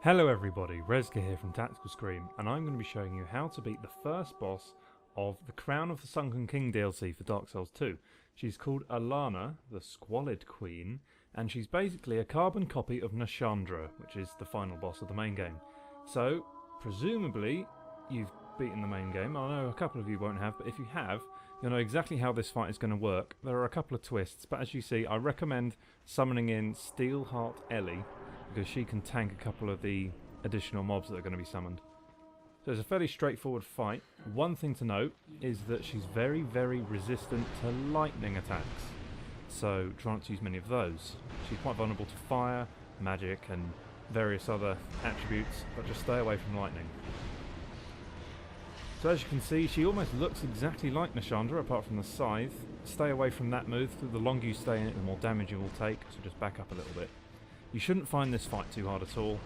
Hello everybody, Rezka here from Tactical Scream, and I'm going to be showing you how to beat the first boss of the Crown of the Sunken King DLC for Dark Souls 2. She's called Elana, the Squalid Queen, and she's basically a carbon copy of Nashandra, which is the final boss of the main game. So, presumably, you've beaten the main game. I know a couple of you won't have, but if you have, you'll know exactly how this fight is going to work. There are a couple of twists, but as you see, I recommend summoning in Steelheart Ellie, because she can tank a couple of the additional mobs that are going to be summoned. So it's a fairly straightforward fight. One thing to note is that she's very, very resistant to lightning attacks. So try not to use many of those. She's quite vulnerable to fire, magic and various other attributes, but just stay away from lightning. So as you can see, she almost looks exactly like Nashandra apart from the scythe. Stay away from that move. The longer you stay in it, the more damage you will take, so just back up a little bit. You shouldn't find this fight too hard at all.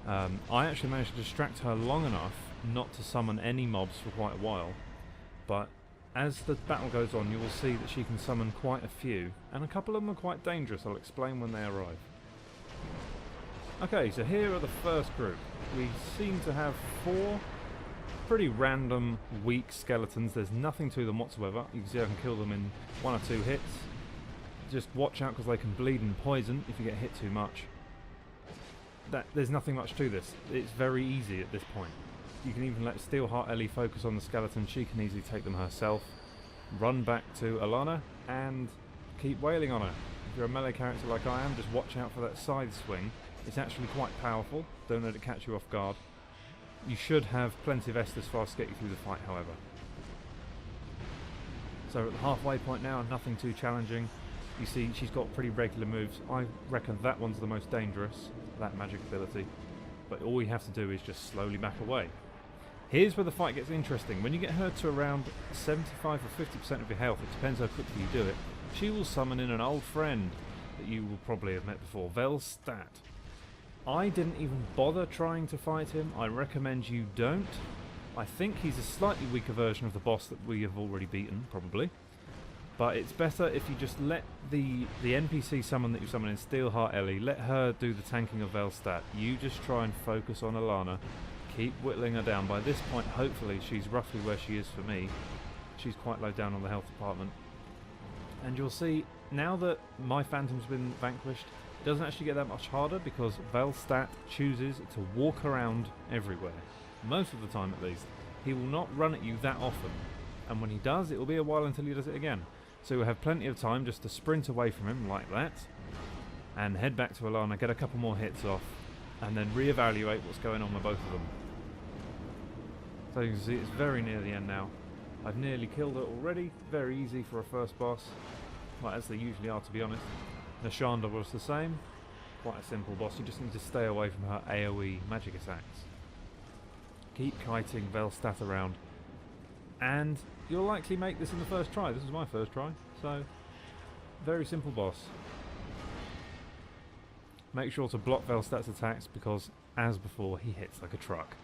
I actually managed to distract her long enough not to summon any mobs for quite a while, but as the battle goes on you will see that she can summon quite a few, and a couple of them are quite dangerous. I'll explain when they arrive. Okay, so here are the first group. We seem to have 4 pretty random, weak skeletons. There's nothing to them whatsoever. You can see I can kill them in 1 or 2 hits. Just watch out because they can bleed and poison if you get hit too much. There's nothing much to this. It's very easy at this point. You can even let Steelheart Ellie focus on the skeleton. She can easily take them herself. Run back to Elana and keep wailing on her. If you're a melee character like I am, just watch out for that side swing. It's actually quite powerful. Don't let it catch you off guard. You should have plenty of Estus flasks to get you through the fight, however. So at the halfway point now, nothing too challenging. You see, she's got pretty regular moves. I reckon that one's the most dangerous, that magic ability. But all you have to do is just slowly back away. Here's where the fight gets interesting. When you get her to around 75 or 50% of your health, it depends how quickly you do it, she will summon in an old friend that you will probably have met before, Velstat. I didn't even bother trying to fight him. I recommend you don't. I think he's a slightly weaker version of the boss that we have already beaten, probably. But it's better if you just let the NPC summon that you summon in Steelheart Ellie, let her do the tanking of Velstat. You just try and focus on Elana. Keep whittling her down. By this point, hopefully, she's roughly where she is for me. She's quite low down on the health department. And you'll see, now that my Phantom's been vanquished, it doesn't actually get that much harder because Velstat chooses to walk around everywhere. Most of the time, at least. He will not run at you that often. And when he does, it will be a while until he does it again. So you'll have plenty of time just to sprint away from him like that and head back to Elana, get a couple more hits off and then reevaluate what's going on with both of them. So you can see it's very near the end now. I've nearly killed her already. Very easy for a first boss. Well, as they usually are, to be honest. Nashandra was the same. Quite a simple boss. You just need to stay away from her AoE magic attacks. Keep kiting Velstat around. And you'll likely make this in the first try. This is my first try, so very simple boss. Make sure to block Velstat's attacks because, as before, he hits like a truck.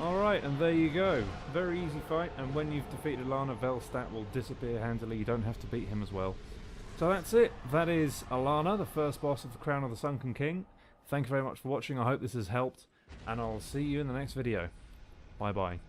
Alright, and there you go. Very easy fight, and when you've defeated Elana, Velstat will disappear handily. You don't have to beat him as well. So that's it. That is Elana, the first boss of the Crown of the Sunken King. Thank you very much for watching. I hope this has helped, and I'll see you in the next video. Bye bye.